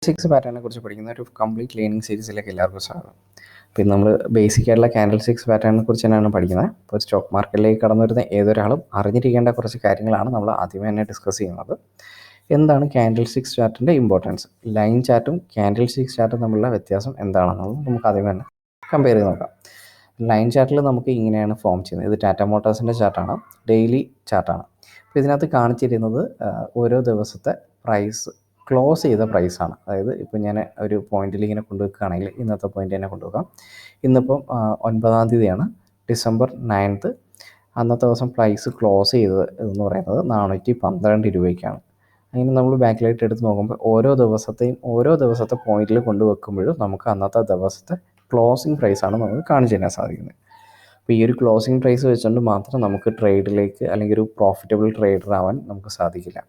6 പാറ്റേണിനെ കുറിച്ച് പഠിക്കുന്ന ഒരു കംപ്ലീറ്റ് ലേണിംഗ് സീരീസിലേക്ക് എല്ലാവർക്കും സ്വാഗതം. പിന്നെ നമ്മൾ ബേസിക് ആയിട്ടുള്ള ക്യാൻഡിൽ 6 പാറ്റേണിനെ കുറിച്ച് തന്നെയാണ് പഠിക്കുന്നത്. ഇപ്പോൾ സ്റ്റോക്ക് മാർക്കറ്റിലേക്ക് കടന്നു വരുന്ന ഏതൊരാളും അറിഞ്ഞിരിക്കേണ്ട കുറച്ച് കാര്യങ്ങളാണ് നമ്മൾ ആദ്യമേ തന്നെ ഡിസ്കസ് ചെയ്യുന്നത്. എന്താണ് ക്യാൻഡിൽ 6 ചാർട്ടിൻ്റെ ഇമ്പോർട്ടൻസ്, ലൈൻ ചാർട്ടും ക്യാൻഡിൽ 6 ചാർട്ടും തമ്മിലുള്ള വ്യത്യാസം എന്താണെന്നുള്ളത് നമുക്ക് ആദ്യമേ തന്നെ കമ്പയർ ചെയ്ത് നോക്കാം. ലൈൻ ചാർട്ടിൽ നമുക്ക് ഇങ്ങനെയാണ് ഫോം ചെയ്യുന്നത്. ഇത് ടാറ്റ മോട്ടോഴ്സിൻ്റെ ചാർട്ടാണ്, ഡെയിലി ചാർട്ടാണ്. അപ്പോൾ ഇതിനകത്ത് കാണിച്ചിരുന്നത് ഓരോ ദിവസത്തെ പ്രൈസ് ക്ലോസ് ചെയ്ത പ്രൈസാണ്. അതായത് ഇപ്പോൾ ഞാൻ ഒരു പോയിന്റിൽ ഇങ്ങനെ കൊണ്ടുവെക്കുകയാണെങ്കിൽ ഇന്നത്തെ പോയിന്റ് തന്നെ കൊണ്ടുവെക്കാം. ഇന്നിപ്പം 9-ാം തീയതിയാണ്, ഡിസംബർ 9th. അന്നത്തെ ദിവസം പ്രൈസ് ക്ലോസ് ചെയ്തത് എന്ന് പറയുന്നത് 412 രൂപയ്ക്കാണ്. അങ്ങനെ നമ്മൾ ബാക്കിലായിട്ട് എടുത്ത് നോക്കുമ്പോൾ ഓരോ ദിവസത്തെ പോയിന്റിൽ കൊണ്ടുവെക്കുമ്പോഴും നമുക്ക് അന്നത്തെ ദിവസത്തെ ക്ലോസിംഗ് പ്രൈസാണ് നമുക്ക് കാണിച്ചു തരാൻ സാധിക്കുന്നത്. അപ്പോൾ ഈ ഒരു ക്ലോസിംഗ് പ്രൈസ് വെച്ചുകൊണ്ട് മാത്രം നമുക്ക് ട്രേഡിലേക്ക് അല്ലെങ്കിൽ ഒരു പ്രോഫിറ്റബിൾ ട്രേഡർ ആവാൻ നമുക്ക് സാധിക്കില്ല.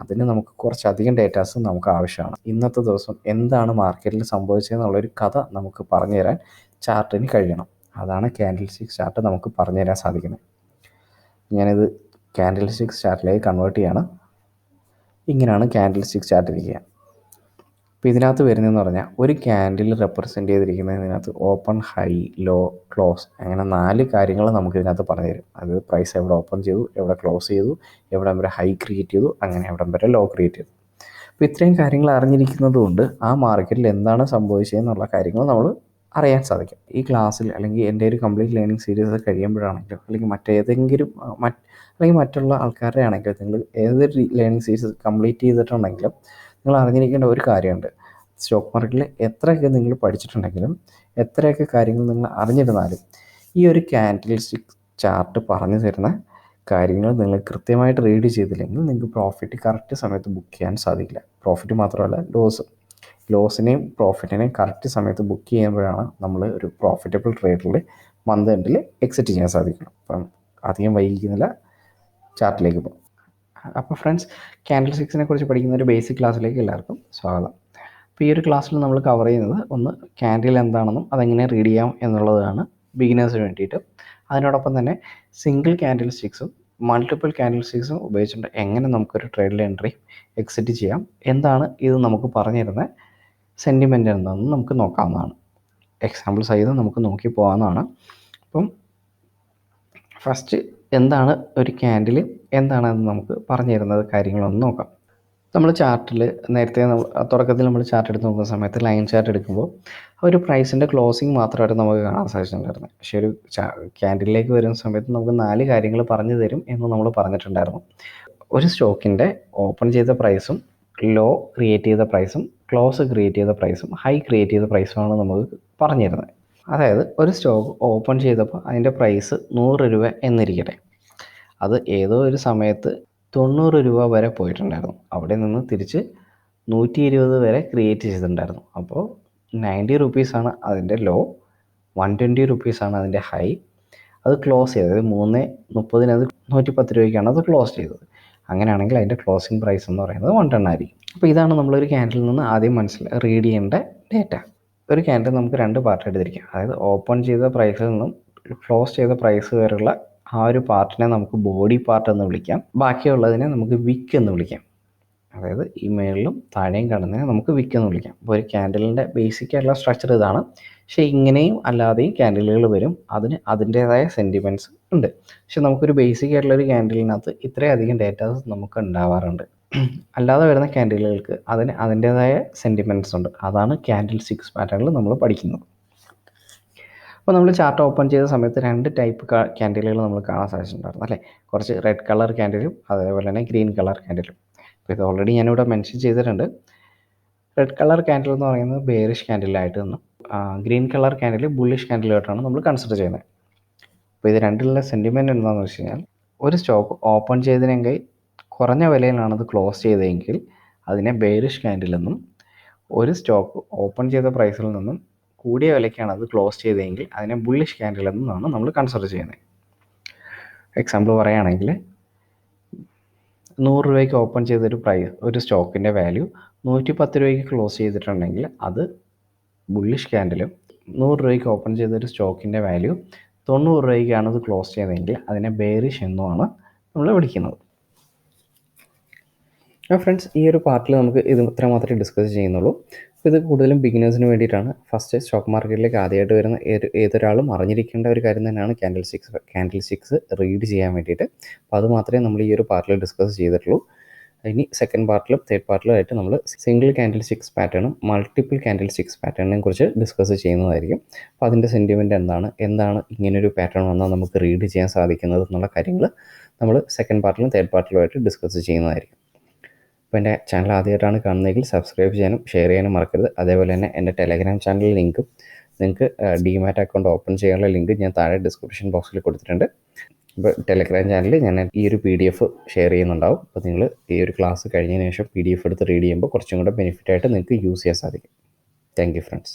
അതിന് നമുക്ക് കുറച്ചധികം ഡേറ്റാസ് നമുക്ക് ആവശ്യമാണ്. ഇന്നത്തെ ദിവസം എന്താണ് മാർക്കറ്റിൽ സംഭവിച്ചതെന്നുള്ളൊരു കഥ നമുക്ക് പറഞ്ഞു തരാൻ ചാർട്ടിന് കഴിയണം. അതാണ് ക്യാൻഡിൽ 6 ചാർട്ട് നമുക്ക് പറഞ്ഞു തരാൻ സാധിക്കുന്നത്. ഞാനിത് ക്യാൻഡിൽ 6 ചാർട്ടിലേക്ക് കൺവേർട്ട് ചെയ്യാണ്. ഇങ്ങനെയാണ് ക്യാൻഡിൽ 6 ചാർട്ട് ഇരിക്കുക. അപ്പോൾ ഇതിനകത്ത് വരുന്നതെന്ന് പറഞ്ഞാൽ ഒരു ക്യാൻഡിൽ റെപ്രസെൻ്റ് ചെയ്തിരിക്കുന്നതിനകത്ത് ഓപ്പൺ, ഹൈ, ലോ, ക്ലോസ്, അങ്ങനെ 4 കാര്യങ്ങൾ നമുക്ക് ഇതിനകത്ത് പറഞ്ഞു തരും. അത് പ്രൈസ് എവിടെ ഓപ്പൺ ചെയ്തു, എവിടെ ക്ലോസ് ചെയ്തു, എവിടെ വരെ ഹൈ ക്രിയേറ്റ് ചെയ്തു, അങ്ങനെ എവിടെ വരെ ലോ ക്രിയേറ്റ് ചെയ്തു. അപ്പോൾ ഇത്രയും കാര്യങ്ങൾ അറിഞ്ഞിരിക്കുന്നത് കൊണ്ട് ആ മാർക്കറ്റിൽ എന്താണ് സംഭവിച്ചതെന്നുള്ള കാര്യങ്ങൾ നമ്മൾ അറിയാൻ സാധിക്കും. ഈ ക്ലാസ്സിൽ അല്ലെങ്കിൽ എൻ്റെ ഒരു കംപ്ലീറ്റ് ലേണിംഗ് സീരീസ് കഴിയുമ്പോഴാണെങ്കിലും അല്ലെങ്കിൽ മറ്റേതെങ്കിലും അല്ലെങ്കിൽ മറ്റുള്ള ആൾക്കാരുടെ ആണെങ്കിലും നിങ്ങൾ ഏതൊരു ലേണിംഗ് സീരീസ് കംപ്ലീറ്റ് ചെയ്തിട്ടുണ്ടെങ്കിലും നിങ്ങൾ അറിഞ്ഞിരിക്കേണ്ട ഒരു കാര്യമുണ്ട്. സ്റ്റോക്ക് മാർക്കറ്റിൽ എത്രയൊക്കെ നിങ്ങൾ പഠിച്ചിട്ടുണ്ടെങ്കിലും എത്രയൊക്കെ കാര്യങ്ങൾ നിങ്ങൾ അറിഞ്ഞിരുന്നാലും ഈ ഒരു ക്യാൻഡിൽ സ്റ്റിക്ക് ചാർട്ട് പറഞ്ഞു തരുന്ന കാര്യങ്ങൾ നിങ്ങൾ കൃത്യമായിട്ട് റീഡ് ചെയ്തില്ലെങ്കിൽ നിങ്ങൾക്ക് പ്രോഫിറ്റ് കറക്റ്റ് സമയത്ത് ബുക്ക് ചെയ്യാൻ സാധിക്കില്ല. പ്രോഫിറ്റ് മാത്രമല്ല, ലോസിനെയും പ്രോഫിറ്റിനെയും കറക്റ്റ് സമയത്ത് ബുക്ക് ചെയ്യുമ്പോഴാണ് നമ്മൾ ഒരു പ്രോഫിറ്റബിൾ ട്രേഡിൽ മന്ത് എൻഡിൽ എക്സിറ്റ് ചെയ്യാൻ സാധിക്കണം. അപ്പം അധികം വൈകിക്കുന്നില്ല, ചാർട്ടിലേക്ക് പോകും. അപ്പോൾ ഫ്രണ്ട്സ്, ക്യാൻഡിൽ 6നെ കുറിച്ച് പഠിക്കുന്ന ഒരു ബേസിക് ക്ലാസ്സിലേക്ക് എല്ലാവർക്കും സ്വാഗതം. അപ്പോൾ ഈ ഒരു ക്ലാസ്സിൽ നമ്മൾ കവർ ചെയ്യുന്നത് ഒന്ന് ക്യാൻഡിൽ എന്താണെന്നും അതെങ്ങനെ റീഡ് ചെയ്യാം എന്നുള്ളതാണ് ബിഗിനേഴ്സിന് വേണ്ടിയിട്ട്. അതിനോടൊപ്പം തന്നെ സിംഗിൾ ക്യാൻഡിൽ സ്റ്റിക്സും മൾട്ടിപ്പിൾ ക്യാൻഡിൽ സ്റ്റിക്സും ഉപയോഗിച്ചുകൊണ്ട് എങ്ങനെ നമുക്കൊരു ട്രേഡിൽ എൻട്രി എക്സിറ്റ് ചെയ്യാം, എന്താണ് ഇത് നമുക്ക് പറഞ്ഞു തരുന്ന സെൻറ്റിമെൻ്റ് എന്താണെന്ന് നമുക്ക് നോക്കാവുന്നതാണ്. എക്സാമ്പിൾ സഹിതം നമുക്ക് നോക്കി പോകാവുന്നതാണ്. അപ്പം ഫസ്റ്റ് എന്താണ് ഒരു ക്യാൻഡിൽ, എന്താണെന്ന് നമുക്ക് പറഞ്ഞു തരുന്നത് കാര്യങ്ങളൊന്ന് നോക്കാം. നമ്മൾ ചാർട്ടിൽ നേരത്തെ തുടക്കത്തിൽ നമ്മൾ ചാർട്ട് എടുത്ത് നോക്കുന്ന സമയത്ത് ലൈൻ ചാർട്ട് എടുക്കുമ്പോൾ ഒരു പ്രൈസിൻ്റെ ക്ലോസിങ് മാത്രമായിട്ട് നമുക്ക് കാണാൻ സാധിച്ചിട്ടുണ്ടായിരുന്നു. പക്ഷേ ഒരു ക്യാൻഡിലേക്ക് വരുന്ന സമയത്ത് നമുക്ക് 4 കാര്യങ്ങൾ പറഞ്ഞു തരും എന്ന് നമ്മൾ പറഞ്ഞിട്ടുണ്ടായിരുന്നു. ഒരു സ്റ്റോക്കിൻ്റെ ഓപ്പൺ ചെയ്ത പ്രൈസും ലോ ക്രിയേറ്റ് ചെയ്ത പ്രൈസും ക്ലോസ് ക്രിയേറ്റ് ചെയ്ത പ്രൈസും ഹൈ ക്രിയേറ്റ് ചെയ്ത പ്രൈസുമാണ് നമുക്ക് പറഞ്ഞു തരുന്നത്. അതായത് ഒരു സ്റ്റോക്ക് ഓപ്പൺ ചെയ്തപ്പോൾ അതിൻ്റെ പ്രൈസ് 100 രൂപ എന്നിരിക്കട്ടെ. അത് ഏതോ ഒരു സമയത്ത് 90 രൂപ വരെ പോയിട്ടുണ്ടായിരുന്നു. അവിടെ നിന്ന് തിരിച്ച് 120 വരെ ക്രിയേറ്റ് ചെയ്തിട്ടുണ്ടായിരുന്നു. അപ്പോൾ 90 റുപ്പീസാണ് അതിൻ്റെ ലോ, 120 റുപ്പീസാണ് അതിൻ്റെ ഹൈ. അത് ക്ലോസ് ചെയ്തത് 3:30 അത് 110 രൂപയ്ക്കാണ് അത് ക്ലോസ് ചെയ്തത്. അങ്ങനെയാണെങ്കിൽ അതിൻ്റെ ക്ലോസിംഗ് പ്രൈസ് എന്ന് പറയുന്നത് 110 ആയിരിക്കും. അപ്പോൾ ഇതാണ് നമ്മളൊരു ക്യാൻഡിലിൽ നിന്ന് ആദ്യം റീഡ് ചെയ്യേണ്ട ഡേറ്റ. ഒരു ക്യാൻഡിൽ നമുക്ക് 2 പാർട്ട് എടുത്തിരിക്കാം. അതായത് ഓപ്പൺ ചെയ്ത പ്രൈസിൽ നിന്നും ക്ലോസ് ചെയ്ത പ്രൈസ് വരെയുള്ള ആ ഒരു പാർട്ടിനെ നമുക്ക് ബോഡി പാർട്ട് എന്ന് വിളിക്കാം. ബാക്കിയുള്ളതിനെ നമുക്ക് വിക്ക് എന്ന് വിളിക്കാം. അതായത് ഈ മേളിലും താഴെയും കാണുന്നതിനെ നമുക്ക് വിക്ക് എന്ന് വിളിക്കാം. അപ്പോൾ ഒരു ക്യാൻഡിലിൻ്റെ ബേസിക് ആയിട്ടുള്ള സ്ട്രക്ചർ ഇതാണ്. പക്ഷേ ഇങ്ങനെയും അല്ലാതെയും ക്യാൻഡിലുകൾ വരും. അതിന് അതിൻ്റേതായ സെൻറ്റിമെൻറ്റ്സ് ഉണ്ട്. പക്ഷെ നമുക്കൊരു ബേസിക് ആയിട്ടുള്ളൊരു ക്യാൻഡിലിനകത്ത് ഇത്രയധികം ഡേറ്റാസ് നമുക്ക് ഉണ്ടാവാറുണ്ട്. അല്ലാതെ വരുന്ന ക്യാൻഡിലുകൾക്ക് അതിന് അതിൻ്റേതായ സെൻറ്റിമെൻറ്റ്സ് ഉണ്ട്. അതാണ് ക്യാൻഡിൽ 6 പാറ്റേണിൽ നമ്മൾ പഠിക്കുന്നത്. അപ്പോൾ നമ്മൾ ചാർട്ട് ഓപ്പൺ ചെയ്ത സമയത്ത് 2 ടൈപ്പ് ക്യാൻഡിലുകൾ നമ്മൾ കാണാൻ സാധിച്ചിട്ടുണ്ടായിരുന്നു അല്ലേ. കുറച്ച് റെഡ് കളർ ക്യാൻഡിലും അതേപോലെ തന്നെ ഗ്രീൻ കളർ ക്യാൻഡിലും. അപ്പോൾ ഇത് ഓൾറെഡി ഞാനിവിടെ മെൻഷൻ ചെയ്തിട്ടുണ്ട്. റെഡ് കളർ ക്യാൻഡിൽ എന്ന് പറയുന്നത് ബെയറിഷ് ക്യാൻഡിലായിട്ട് നിന്നും ഗ്രീൻ കളർ ക്യാൻഡിൽ ബുള്ളിഷ് ക്യാൻഡിലായിട്ടാണ് നമ്മൾ കൺസിഡർ ചെയ്യുന്നത്. അപ്പോൾ ഇത് രണ്ടിലുള്ള സെൻറ്റിമെൻറ്റ് എന്താണെന്ന് വെച്ച് കഴിഞ്ഞാൽ, ഒരു സ്റ്റോക്ക് ഓപ്പൺ ചെയ്തതിനെങ്കിൽ കുറഞ്ഞ വിലയിലാണത് ക്ലോസ് ചെയ്തതെങ്കിൽ അതിനെ ബെയറിഷ് ക്യാൻഡിലെന്നും, ഒരു സ്റ്റോക്ക് ഓപ്പൺ ചെയ്ത പ്രൈസിൽ നിന്നും കൂടിയ വിലയ്ക്കാണ് അത് ക്ലോസ് ചെയ്തതെങ്കിൽ അതിനെ ബുള്ളിഷ് ക്യാൻഡിൽ എന്നാണ് നമ്മൾ കൺസിഡർ ചെയ്യുന്നത്. എക്സാമ്പിൾ പറയുകയാണെങ്കിൽ 100 രൂപയ്ക്ക് ഓപ്പൺ ചെയ്തൊരു ഒരു സ്റ്റോക്കിൻ്റെ വാല്യൂ 110 രൂപയ്ക്ക് ക്ലോസ് ചെയ്തിട്ടുണ്ടെങ്കിൽ അത് ബുള്ളിഷ് ക്യാൻഡിലും, 100 രൂപയ്ക്ക് ഓപ്പൺ ചെയ്തൊരു സ്റ്റോക്കിൻ്റെ വാല്യൂ 90 രൂപയ്ക്കാണ് അത് ക്ലോസ് ചെയ്തതെങ്കിൽ അതിനെ ബെയറിഷ് എന്നുമാണ് നമ്മൾ വിളിക്കുന്നത്. ഫ്രണ്ട്സ്, ഈ ഒരു പാർട്ടിൽ നമുക്ക് ഇത് ഇത്ര മാത്രമേ ഡിസ്കസ് ചെയ്യുന്നുള്ളൂ. അപ്പോൾ ഇത് കൂടുതലും ബിഗിനേഴ്സിന് വേണ്ടിയിട്ടാണ്. ഫസ്റ്റ് സ്റ്റോക്ക് മാർക്കറ്റിലേക്ക് ആദ്യമായിട്ട് വരുന്ന ഏതൊരാളും അറിഞ്ഞിരിക്കേണ്ട ഒരു കാര്യം തന്നെയാണ് ക്യാൻഡിൽ സ്റ്റിക്സ് റീഡ് ചെയ്യാൻ വേണ്ടിയിട്ട്. അപ്പോൾ അത് മാത്രമേ നമ്മൾ ഈ ഒരു പാർട്ടിൽ ഡിസ്കസ് ചെയ്തിട്ടുള്ളൂ. ഇനി സെക്കൻഡ് പാർട്ടിലും തേർഡ് പാർട്ടിലും ആയിട്ട് നമ്മൾ സിംഗിൾ ക്യാൻഡിൽ സ്റ്റിക്സ് പാറ്റേണും മൾട്ടിപ്പിൾ ക്യാൻഡിൽ സ്റ്റിക്സ് പാറ്റേണിനെ കുറിച്ച് ഡിസ്കസ് ചെയ്യുന്നതായിരിക്കും. അപ്പോൾ അതിൻ്റെ സെൻറ്റിമെൻറ്റ് എന്താണ് ഇങ്ങനൊരു പാറ്റേൺ വന്നാൽ നമുക്ക് റീഡ് ചെയ്യാൻ സാധിക്കുന്നത് എന്നുള്ള കാര്യങ്ങൾ നമ്മൾ സെക്കൻഡ് പാർട്ടിലും തേർഡ് പാർട്ടിലുമായിട്ട് ഡിസ്കസ് ചെയ്യുന്നതായിരിക്കും. അപ്പോൾ എൻ്റെ ചാനൽ ആദ്യമായിട്ടാണ് കാണുന്നതെങ്കിൽ സബ്സ്ക്രൈബ് ചെയ്യാനും ഷെയർ ചെയ്യാനും മറക്കരുത്. അതേപോലെ തന്നെ എൻ്റെ ടെലഗ്രാം ചാനൽ ലിങ്കും നിങ്ങൾക്ക് ഡിമാറ്റ് അക്കൗണ്ട് ഓപ്പൺ ചെയ്യാനുള്ള ലിങ്ക് ഞാൻ താഴെ ഡിസ്ക്രിപ്ഷൻ ബോക്സിൽ കൊടുത്തിട്ടുണ്ട്. ഇപ്പോൾ ടെലഗ്രാം ചാനലിൽ ഞാൻ ഈ ഒരു PDF ഷെയർ ചെയ്യുന്നുണ്ടാവും. അപ്പോൾ നിങ്ങൾ ഈ ഒരു ക്ലാസ് കഴിഞ്ഞതിന് ശേഷം PDF എടുത്ത് റീഡ് ചെയ്യുമ്പോൾ കുറച്ചും കൂടെ ബെനിഫിറ്റായിട്ട് നിങ്ങൾക്ക് യൂസ് ചെയ്യാൻ സാധിക്കും. Thank you friends.